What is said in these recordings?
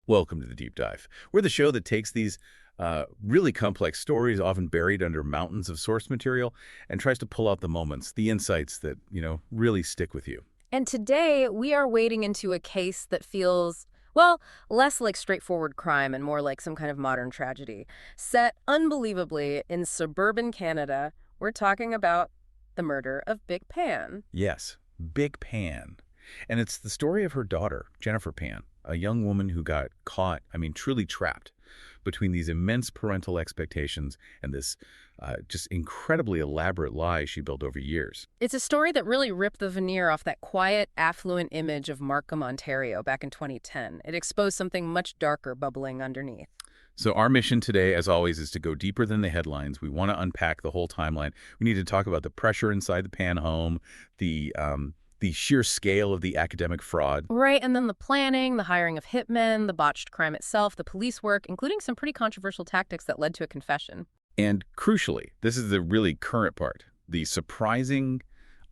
Welcome to the Deep Dive. We're the show that takes these really complex stories, often buried under mountains of source material, and tries to pull out the moments, the insights that, really stick with you. And today, we are wading into a case that feels, well, less like straightforward crime and more like some kind of modern tragedy. Set unbelievably in suburban Canada, we're talking about the murder of Big Pan. Yes, Big Pan. And it's the story of her daughter, Jennifer Pan, a young woman who got caught, truly trapped between these immense parental expectations and this just incredibly elaborate lie she built over years. It's a story that really ripped the veneer off that quiet, affluent image of Markham, Ontario back in 2010. It exposed something much darker bubbling underneath. So our mission today, as always, is to go deeper than the headlines. We want to unpack the whole timeline. We need to talk about the pressure inside the Pan home, the sheer scale of the academic fraud. Right, and then the planning, the hiring of hitmen, the botched crime itself, the police work, including some pretty controversial tactics that led to a confession. And crucially, this is the really current part, the surprising,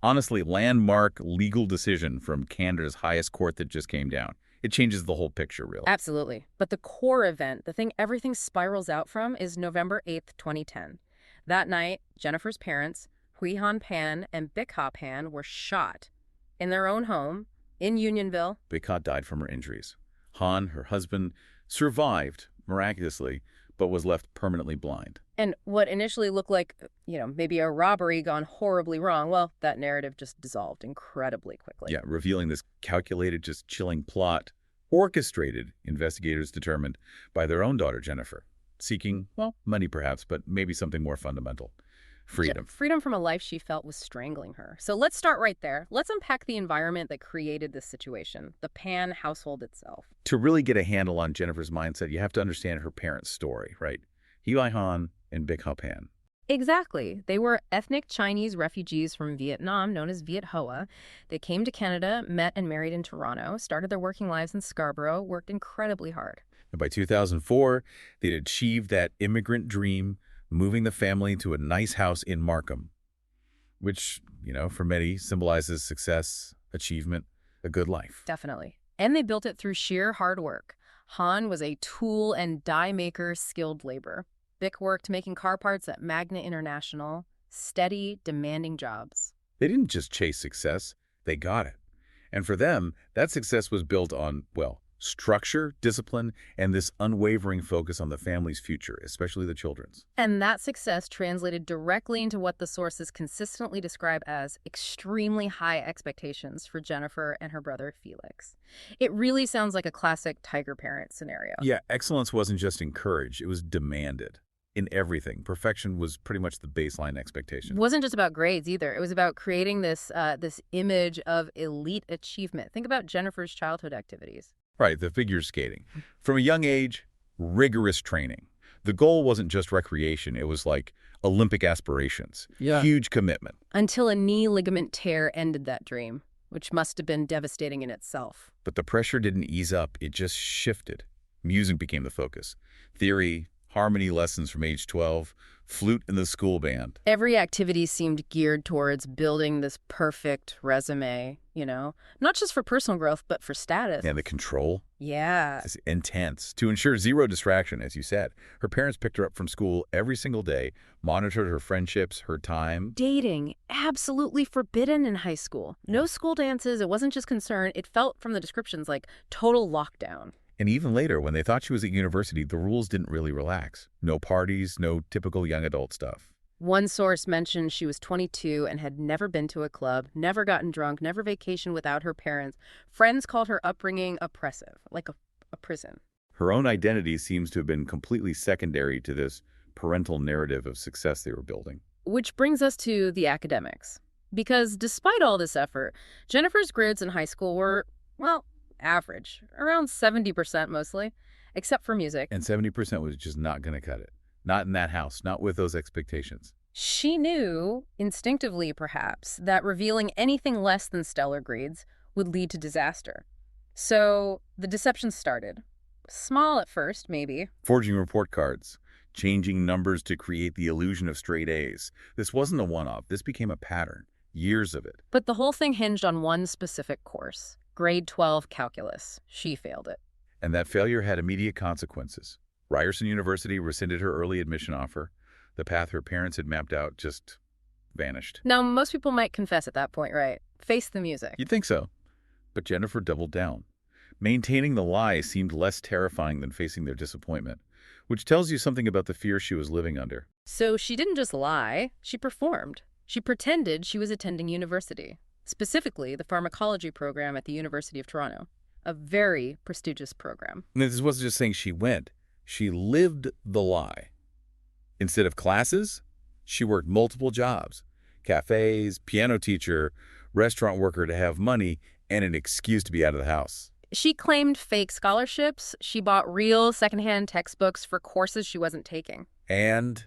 honestly landmark legal decision from Canada's highest court that just came down. It changes the whole picture, really. Absolutely. But the core event, the thing everything spirals out from, is November 8th, 2010. That night, Jennifer's parents, Hui Han Pan and Bik Ha Pan, were shot in their own home in Unionville. Bik Ha died from her injuries. Han, her husband, survived miraculously, but was left permanently blind. And what initially looked like, maybe a robbery gone horribly wrong, well, that narrative just dissolved incredibly quickly. Yeah, revealing this calculated, just chilling plot, orchestrated, investigators determined, by their own daughter, Jennifer, seeking, well, money perhaps, but maybe something more fundamental. Freedom. Freedom from a life she felt was strangling her. So let's start right there. Let's unpack the environment that created this situation, the Pan household itself. To really get a handle on Jennifer's mindset, you have to understand her parents' story, right? Hui Han and Bik Ha Pan. Exactly. They were ethnic Chinese refugees from Vietnam, known as Viet Hoa. They came to Canada, met and married in Toronto, started their working lives in Scarborough, worked incredibly hard. And by 2004, they'd achieved that immigrant dream, moving the family to a nice house in Markham, which, for many symbolizes success, achievement, a good life. Definitely. And they built it through sheer hard work. Han was a tool and die maker, skilled labor. Bik worked making car parts at Magna International, steady, demanding jobs. They didn't just chase success, they got it. And for them, that success was built on, well, structure, discipline, and this unwavering focus on the family's future, especially the children's. And that success translated directly into what the sources consistently describe as extremely high expectations for Jennifer and her brother Felix. It really sounds like a classic tiger parent scenario. Yeah, excellence wasn't just encouraged, it was demanded. In everything. Perfection was pretty much the baseline expectation. It wasn't just about grades either. It was about creating this image of elite achievement. Think about Jennifer's childhood activities. Right, the figure skating. From a young age, rigorous training. The goal wasn't just recreation, it was like Olympic aspirations. Yeah. Huge commitment. Until a knee ligament tear ended that dream, which must have been devastating in itself. But the pressure didn't ease up, it just shifted. Music became the focus. Theory, harmony lessons from age 12, flute in the school band. Every activity seemed geared towards building this perfect resume, not just for personal growth, but for status. And the control. Yeah. It's intense. To ensure zero distraction, as you said. Her parents picked her up from school every single day, monitored her friendships, her time. Dating, absolutely forbidden in high school. No school dances. It wasn't just concern. It felt from the descriptions like total lockdown. And even later, when they thought she was at university, the rules didn't really relax. No parties, no typical young adult stuff. One source mentioned she was 22 and had never been to a club, never gotten drunk, never vacationed without her parents. Friends called her upbringing oppressive, like a prison. Her own identity seems to have been completely secondary to this parental narrative of success they were building. Which brings us to the academics. Because despite all this effort, Jennifer's grades in high school were, well, average, around 70% mostly, except for music. And 70% was just not going to cut it. Not in that house, not with those expectations. She knew, instinctively perhaps, that revealing anything less than stellar grades would lead to disaster. So the deception started. Small at first, maybe. Forging report cards, changing numbers to create the illusion of straight A's. This wasn't a one-off. This became a pattern. Years of it. But the whole thing hinged on one specific course. Grade 12 calculus. She failed it. And that failure had immediate consequences. Ryerson University rescinded her early admission offer. The path her parents had mapped out just vanished. Now, most people might confess at that point, right? Face the music. You'd think so. But Jennifer doubled down. Maintaining the lie seemed less terrifying than facing their disappointment, which tells you something about the fear she was living under. So she didn't just lie, she performed. She pretended she was attending university, specifically the pharmacology program at the University of Toronto, a very prestigious program. And this wasn't just saying she went. She lived the lie. Instead of classes, she worked multiple jobs. Cafes, piano teacher, restaurant worker to have money, and an excuse to be out of the house. She claimed fake scholarships. She bought real secondhand textbooks for courses she wasn't taking. And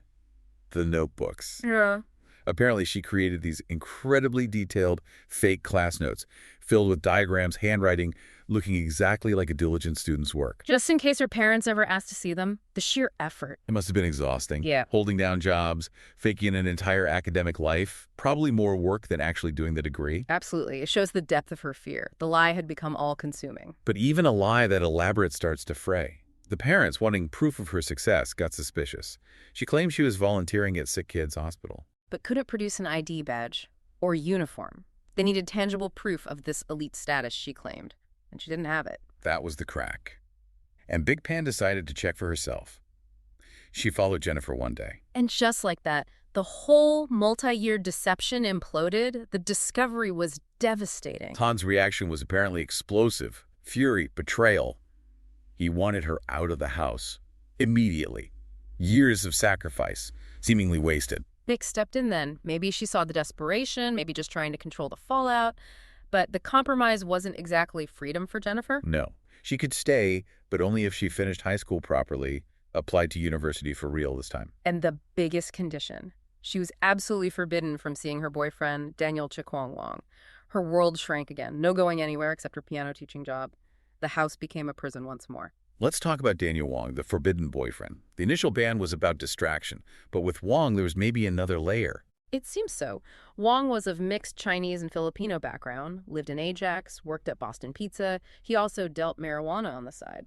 the notebooks. Yeah. Apparently, she created these incredibly detailed fake class notes filled with diagrams, handwriting, looking exactly like a diligent student's work. Just in case her parents ever asked to see them, the sheer effort. It must have been exhausting. Yeah. Holding down jobs, faking an entire academic life, probably more work than actually doing the degree. Absolutely. It shows the depth of her fear. The lie had become all-consuming. But even a lie that elaborate starts to fray. The parents, wanting proof of her success, got suspicious. She claimed she was volunteering at sick kids' hospital. But couldn't produce an ID badge or uniform. They needed tangible proof of this elite status, she claimed, and she didn't have it. That was the crack. And Big Pan decided to check for herself. She followed Jennifer one day. And just like that, the whole multi-year deception imploded. The discovery was devastating. Tan's reaction was apparently explosive. Fury, betrayal. He wanted her out of the house. Immediately. Years of sacrifice, seemingly wasted. Vic stepped in then. Maybe she saw the desperation, maybe just trying to control the fallout. But the compromise wasn't exactly freedom for Jennifer. No. She could stay, but only if she finished high school properly, applied to university for real this time. And the biggest condition. She was absolutely forbidden from seeing her boyfriend, Daniel Chikwang Wong. Her world shrank again. No going anywhere except her piano teaching job. The house became a prison once more. Let's talk about Daniel Wong, the forbidden boyfriend. The initial ban was about distraction, but with Wong, there was maybe another layer. It seems so. Wong was of mixed Chinese and Filipino background, lived in Ajax, worked at Boston Pizza. He also dealt marijuana on the side.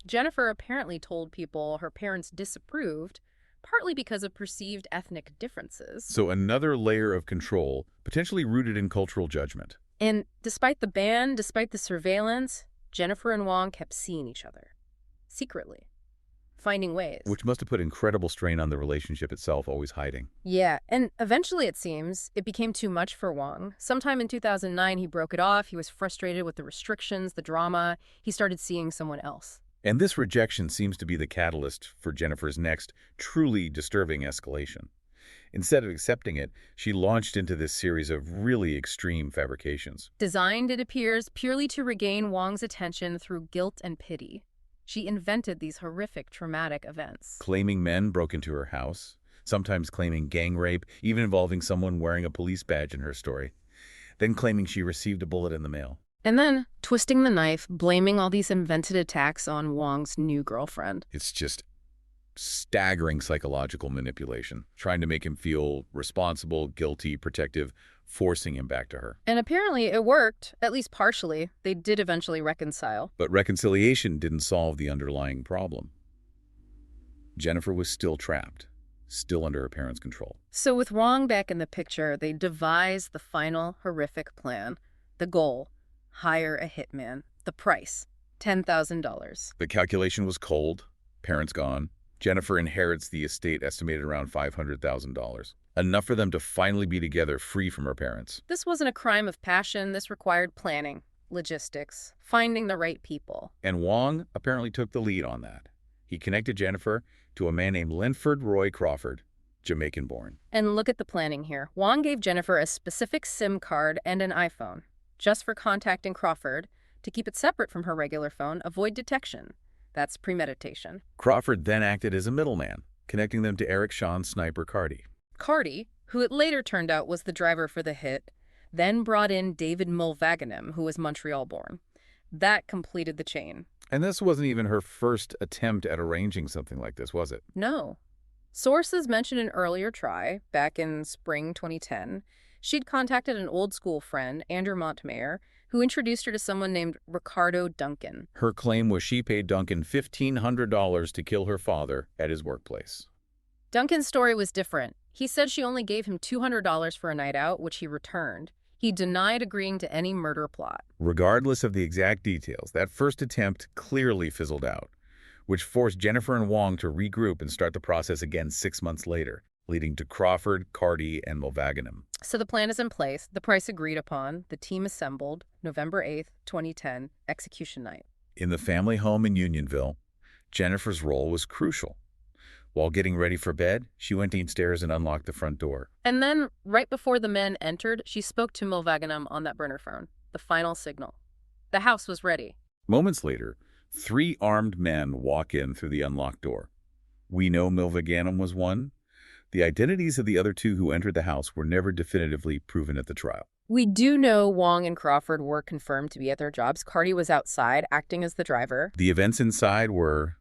Jennifer apparently told people her parents disapproved, partly because of perceived ethnic differences. So another layer of control, potentially rooted in cultural judgment. And despite the ban, despite the surveillance, Jennifer and Wong kept seeing each other. Secretly. Finding ways. Which must have put incredible strain on the relationship itself, always hiding. Yeah, and eventually, it seems, it became too much for Wong. Sometime in 2009, he broke it off. He was frustrated with the restrictions, the drama. He started seeing someone else. And this rejection seems to be the catalyst for Jennifer's next, truly disturbing escalation. Instead of accepting it, she launched into this series of really extreme fabrications. Designed, it appears, purely to regain Wong's attention through guilt and pity. She invented these horrific, traumatic events. Claiming men broke into her house, sometimes claiming gang rape, even involving someone wearing a police badge in her story, then claiming she received a bullet in the mail. And then twisting the knife, blaming all these invented attacks on Wong's new girlfriend. It's just staggering psychological manipulation, trying to make him feel responsible, guilty, protective, forcing him back to her. And apparently it worked, at least partially. They did eventually reconcile. But reconciliation didn't solve the underlying problem. Jennifer was still trapped, still under her parents' control. So with Wong back in the picture, they devised the final horrific plan. The goal, hire a hitman. The price, $10,000. The calculation was cold, parents gone. Jennifer inherits the estate estimated around $500,000. Enough for them to finally be together, free from her parents. This wasn't a crime of passion. This required planning, logistics, finding the right people. And Wong apparently took the lead on that. He connected Jennifer to a man named Linford Roy Crawford, Jamaican-born. And look at the planning here. Wong gave Jennifer a specific SIM card and an iPhone, just for contacting Crawford, to keep it separate from her regular phone, avoid detection. That's premeditation. Crawford then acted as a middleman, connecting them to Eric Sean Sniper Carty. Carty, who it later turned out was the driver for the hit, then brought in David Mulvaganam, who was Montreal-born. That completed the chain. And this wasn't even her first attempt at arranging something like this, was it? No. Sources mention an earlier try, back in spring 2010. She'd contacted an old school friend, Andrew Montemayor, who introduced her to someone named Ricardo Duncan. Her claim was she paid Duncan $1,500 to kill her father at his workplace. Duncan's story was different. He said she only gave him $200 for a night out, which he returned. He denied agreeing to any murder plot. Regardless of the exact details, that first attempt clearly fizzled out, which forced Jennifer and Wong to regroup and start the process again 6 months later, leading to Crawford, Carty, and Mulvaganam. So the plan is in place, the price agreed upon, the team assembled, November 8th, 2010, execution night. In the family home in Unionville, Jennifer's role was crucial. While getting ready for bed, she went downstairs and unlocked the front door. And then, right before the men entered, she spoke to Mulvaganam on that burner phone, the final signal. The house was ready. Moments later, 3 armed men walk in through the unlocked door. We know Mulvaganam was one. The identities of the other 2 who entered the house were never definitively proven at the trial. We do know Wong and Crawford were confirmed to be at their jobs. Carty was outside, acting as the driver. The events inside were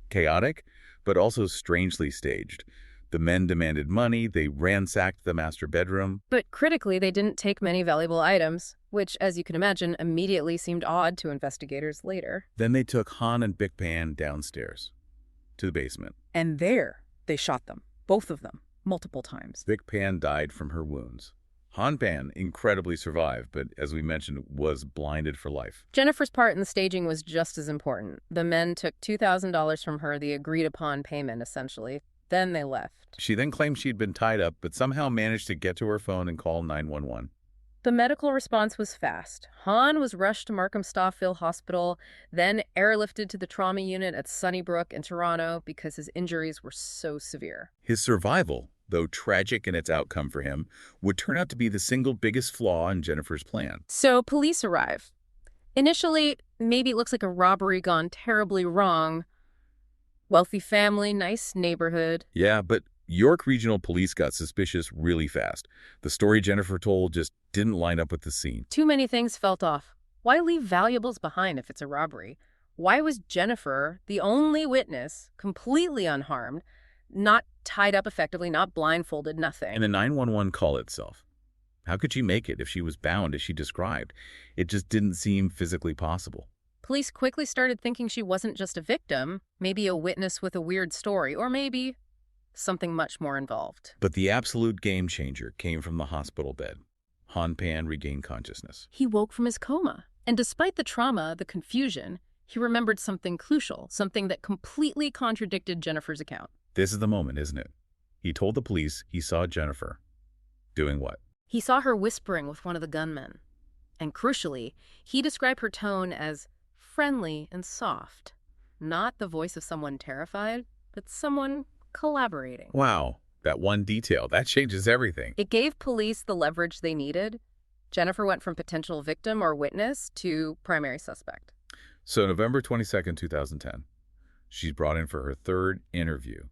chaotic, but also strangely staged. The men demanded money, they ransacked the master bedroom. But critically, they didn't take many valuable items, which, as you can imagine, immediately seemed odd to investigators later. Then they took Han and Big Pan downstairs to the basement. And there, they shot them, both of them, multiple times. Big Pan died from her wounds. Han Pan incredibly survived, but as we mentioned, was blinded for life. Jennifer's part in the staging was just as important. The men took $2,000 from her, the agreed-upon payment, essentially. Then they left. She then claimed she'd been tied up, but somehow managed to get to her phone and call 911. The medical response was fast. Han was rushed to Markham Stouffville Hospital, then airlifted to the trauma unit at Sunnybrook in Toronto because his injuries were so severe. His survival, though tragic in its outcome for him, would turn out to be the single biggest flaw in Jennifer's plan. So police arrive. Initially, maybe it looks like a robbery gone terribly wrong. Wealthy family, nice neighborhood. Yeah, but York Regional Police got suspicious really fast. The story Jennifer told just didn't line up with the scene. Too many things felt off. Why leave valuables behind if it's a robbery? Why was Jennifer, the only witness, completely unharmed, not tied up effectively, not blindfolded, nothing? And the 911 call itself. How could she make it if she was bound as she described? It just didn't seem physically possible. Police quickly started thinking she wasn't just a victim, maybe a witness with a weird story, or maybe something much more involved. But the absolute game changer came from the hospital bed. Han Pan regained consciousness. He woke from his coma, and despite the trauma, the confusion, he remembered something crucial, something that completely contradicted Jennifer's account. This is the moment, isn't it? He told the police he saw Jennifer. Doing what? He saw her whispering with one of the gunmen. And crucially, he described her tone as friendly and soft. Not the voice of someone terrified, but someone collaborating. Wow, that one detail, that changes everything. It gave police the leverage they needed. Jennifer went from potential victim or witness to primary suspect. So November 22nd, 2010, she's brought in for her 3rd interview.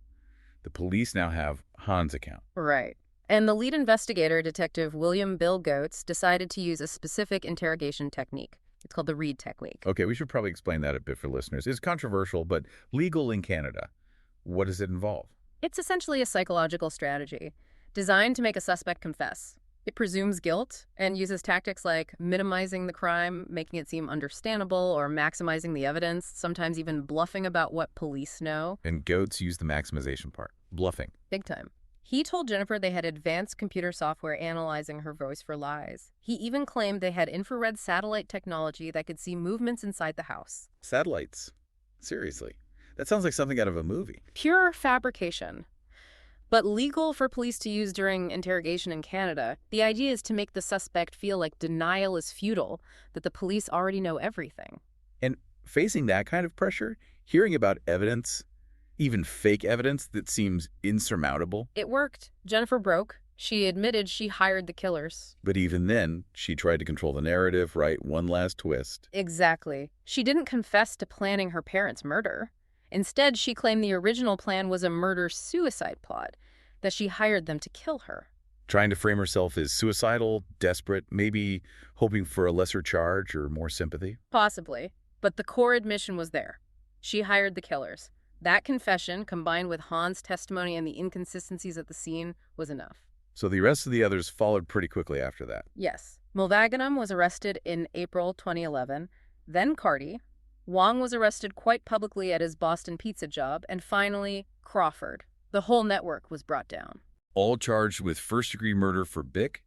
The police now have Han's account. Right. And the lead investigator, Detective William Bill Goetz, decided to use a specific interrogation technique. It's called the Reed technique. Okay, we should probably explain that a bit for listeners. It's controversial, but legal in Canada. What does it involve? It's essentially a psychological strategy designed to make a suspect confess. It presumes guilt and uses tactics like minimizing the crime, making it seem understandable, or maximizing the evidence, sometimes even bluffing about what police know. And Goetz used the maximization part, bluffing. Big time. He told Jennifer they had advanced computer software analyzing her voice for lies. He even claimed they had infrared satellite technology that could see movements inside the house. Satellites? Seriously? That sounds like something out of a movie. Pure fabrication. But legal for police to use during interrogation in Canada, the idea is to make the suspect feel like denial is futile, that the police already know everything. And facing that kind of pressure, hearing about evidence, even fake evidence that seems insurmountable. It worked. Jennifer broke. She admitted she hired the killers. But even then, she tried to control the narrative, right? One last twist. Exactly. She didn't confess to planning her parents' murder. Instead, she claimed the original plan was a murder-suicide plot, that she hired them to kill her. Trying to frame herself as suicidal, desperate, maybe hoping for a lesser charge or more sympathy? Possibly. But the core admission was there. She hired the killers. That confession, combined with Han's testimony and the inconsistencies at the scene, was enough. So the rest of the others followed pretty quickly after that. Yes. Mulvaganam was arrested in April 2011, then Carty. Wong was arrested quite publicly at his Boston pizza job, and finally, Crawford. The whole network was brought down. All charged with first-degree murder for Bick,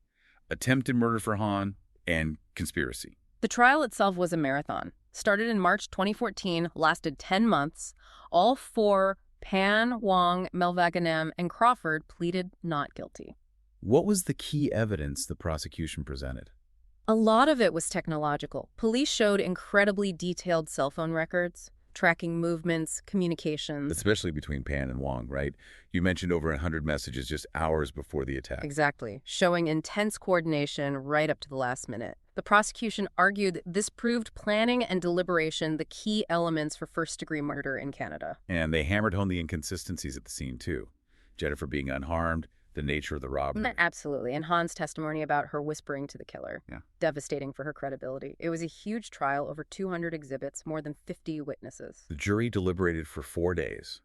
attempted murder for Han, and conspiracy. The trial itself was a marathon. Started in March 2014, lasted 10 months. All four, Pan, Wong, Mulvaganam, and Crawford, pleaded not guilty. What was the key evidence the prosecution presented? A lot of it was technological. Police showed incredibly detailed cell phone records, tracking movements, communications. Especially between Pan and Wong, right? You mentioned over 100 messages just hours before the attack. Exactly, showing intense coordination right up to the last minute. The prosecution argued that this proved planning and deliberation the key elements for first-degree murder in Canada. And they hammered home the inconsistencies at the scene, too. Jennifer being unharmed, the nature of the robbery. Absolutely, and Han's testimony about her whispering to the killer. Yeah. Devastating for her credibility. It was a huge trial, over 200 exhibits, more than 50 witnesses. The jury deliberated for 4 days.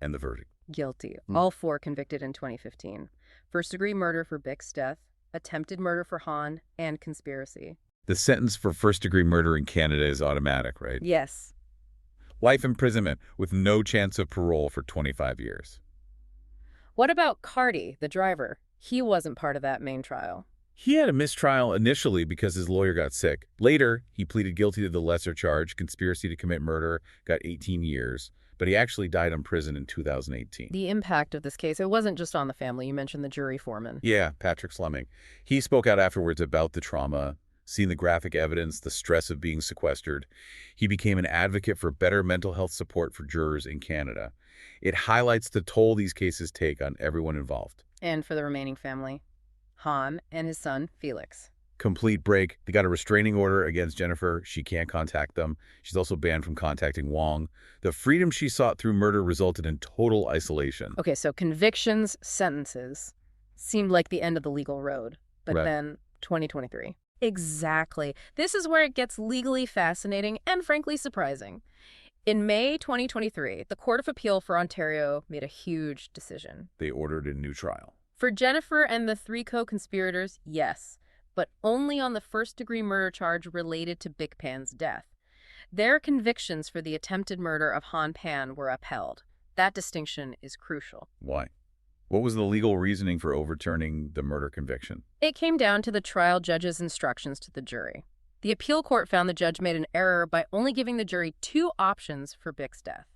And the verdict? Guilty. All four convicted in 2015. First-degree murder for Bick's death, attempted murder for Han, and conspiracy. The sentence for first-degree murder in Canada is automatic, right? Yes. Life imprisonment with no chance of parole for 25 years. What about Carty, the driver? He wasn't part of that main trial. He had a mistrial initially because his lawyer got sick. Later, he pleaded guilty to the lesser charge, conspiracy to commit murder, got 18 years. But he actually died in prison in 2018. The impact of this case, it wasn't just on the family. You mentioned the jury foreman. Yeah, Patrick Slumming. He spoke out afterwards about the trauma, seeing the graphic evidence, the stress of being sequestered. He became an advocate for better mental health support for jurors in Canada. It highlights the toll these cases take on everyone involved. And for the remaining family, Han and his son, Felix. Complete break. They got a restraining order against Jennifer. She can't contact them. She's also banned from contacting Wong. The freedom she sought through murder resulted in total isolation. Okay, so convictions, sentences seemed like the end of the legal road. But Right. then 2023. Exactly. This is where it gets legally fascinating and frankly surprising. In May 2023, the Court of Appeal for Ontario made a huge decision. They ordered a new trial. For Jennifer and the three co-conspirators, yes, but only on the first-degree murder charge related to Bick Pan's death. Their convictions for the attempted murder of Han Pan were upheld. That distinction is crucial. Why? What was the legal reasoning for overturning the murder conviction? It came down to the trial judge's instructions to the jury. The appeal court found the judge made an error by only giving the jury two options for Bick's death.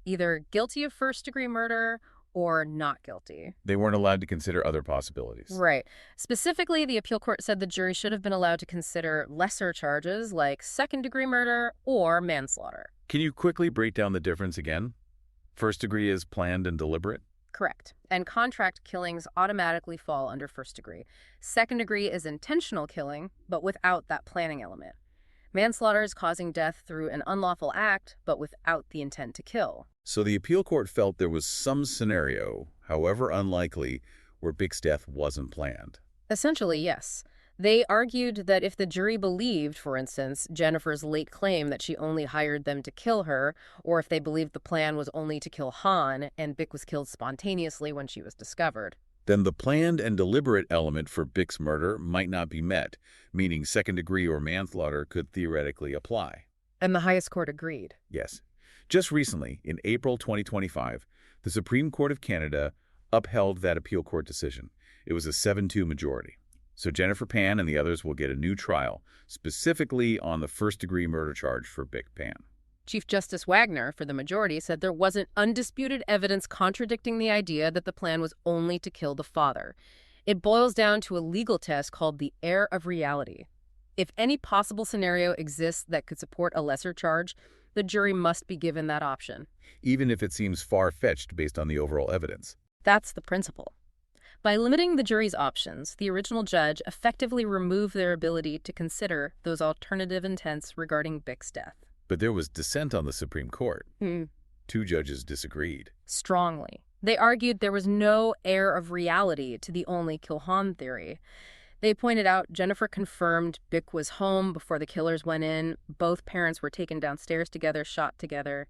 Either guilty of first-degree murder or not guilty. They weren't allowed to consider other possibilities. Right. Specifically, the appeal court said the jury should have been allowed to consider lesser charges like second-degree murder or manslaughter. Can you quickly break down the difference again? First degree is planned and deliberate? Correct. And contract killings automatically fall under first degree. Second degree is intentional killing, but without that planning element. Manslaughter is causing death through an unlawful act, but without the intent to kill. So the appeal court felt there was some scenario, however unlikely, where Bick's death wasn't planned. Essentially, yes. They argued that if the jury believed, for instance, Jennifer's late claim that she only hired them to kill her, or if they believed the plan was only to kill Han and Bick was killed spontaneously when she was discovered, then the planned and deliberate element for Bick's murder might not be met, meaning second degree or manslaughter could theoretically apply. and the highest court agreed. Yes. Just recently, in April 2025, the Supreme Court of Canada upheld that appeal court decision. It was a 7-2 majority. So Jennifer Pan and the others will get a new trial, specifically on the first-degree murder charge for Bick Pan. Chief Justice Wagner, for the majority, said there wasn't undisputed evidence contradicting the idea that the plan was only to kill the father. It boils down to a legal test called the air of reality. If any possible scenario exists that could support a lesser charge, the jury must be given that option. Even if it seems far-fetched based on the overall evidence. That's the principle. By limiting the jury's options, the original judge effectively removed their ability to consider those alternative intents regarding Bick's death. But there was dissent on the Supreme Court. Hmm. 2 judges disagreed. Strongly. They argued there was no air of reality to the only kill Han theory. They pointed out Jennifer confirmed Bick was home before the killers went in. Both parents were taken downstairs together, shot together.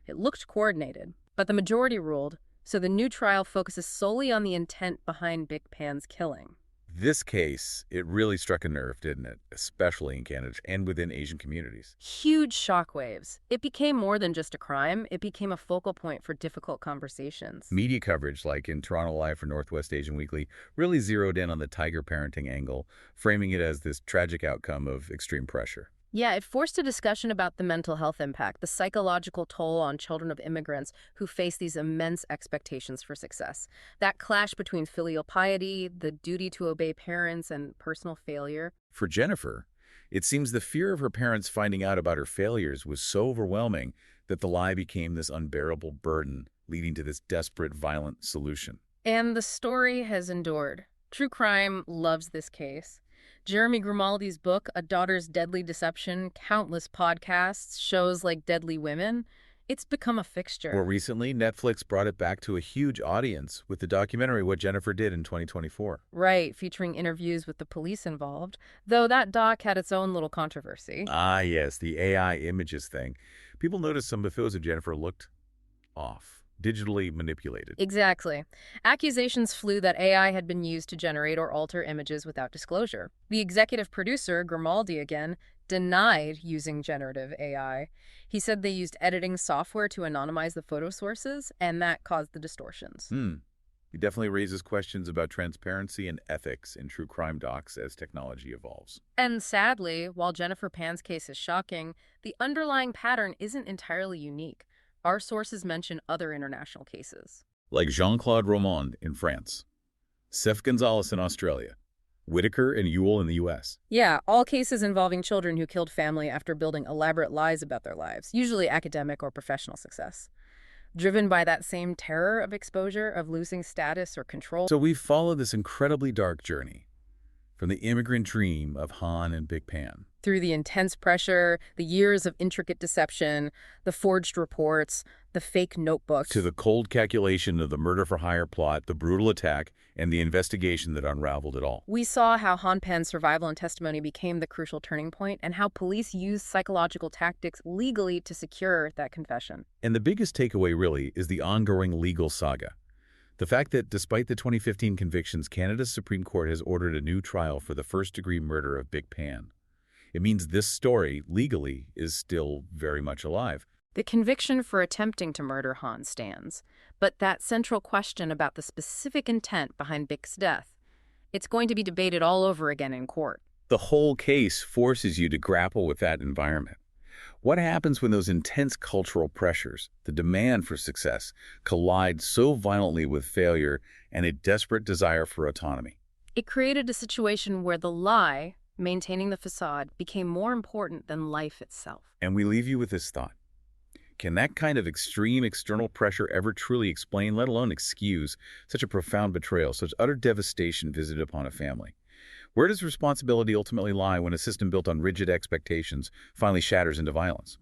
It looked coordinated, but the majority ruled, so the new trial focuses solely on the intent behind Bick Pan's killing. This case, it really struck a nerve, didn't it? Especially in Canada and within Asian communities. Huge shockwaves. It became more than just a crime, it became a focal point for difficult conversations. Media coverage, like in Toronto Live or Northwest Asian Weekly, really zeroed in on the tiger parenting angle, framing it as this tragic outcome of extreme pressure. Yeah, it forced a discussion about the mental health impact, the psychological toll on children of immigrants who face these immense expectations for success. That clash between filial piety, the duty to obey parents, and personal failure. For Jennifer, it seems the fear of her parents finding out about her failures was so overwhelming that the lie became this unbearable burden, leading to this desperate, violent solution. And the story has endured. True crime loves this case. Jeremy Grimaldi's book, A Daughter's Deadly Deception, countless podcasts, shows like Deadly Women, it's become a fixture. More recently, Netflix brought it back to a huge audience with the documentary What Jennifer Did in 2024. Right, featuring interviews with the police involved, though that doc had its own little controversy. Ah, yes, the AI images thing. People noticed some of the photos of Jennifer looked off, digitally manipulated. Exactly. Accusations flew that AI had been used to generate or alter images without disclosure. The executive producer, Grimaldi again, denied using generative AI. He said they used editing software to anonymize the photo sources, and that caused the distortions. It definitely raises questions about transparency and ethics in true crime docs as technology evolves. And sadly, while Jennifer Pan's case is shocking, the underlying pattern isn't entirely unique. Our sources mention other international cases. Like Jean-Claude Romand in France, Seth Gonzalez in Australia, Whitaker and Ewell in the U.S. Yeah, all cases involving children who killed family after building elaborate lies about their lives, usually academic or professional success. Driven by that same terror of exposure, of losing status or control. So we've followed this incredibly dark journey from the immigrant dream of Han and Big Pan. Through the intense pressure, the years of intricate deception, the forged reports, the fake notebooks. To the cold calculation of the murder-for-hire plot, the brutal attack, and the investigation that unraveled it all. We saw how Han Pen's survival and testimony became the crucial turning point, and how police used psychological tactics legally to secure that confession. And the biggest takeaway, really, is the ongoing legal saga. The fact that, despite the 2015 convictions, Canada's Supreme Court has ordered a new trial for the first-degree murder of Big Pan. It means this story, legally, is still very much alive. The conviction for attempting to murder Han stands, but that central question about the specific intent behind Big's death, it's going to be debated all over again in court. The whole case forces you to grapple with that environment. What happens when those intense cultural pressures, the demand for success, collide so violently with failure and a desperate desire for autonomy? It created a situation where the lie, maintaining the facade, became more important than life itself. And we leave you with this thought. Can that kind of extreme external pressure ever truly explain, let alone excuse, such a profound betrayal, such utter devastation visited upon a family? Where does responsibility ultimately lie when a system built on rigid expectations finally shatters into violence?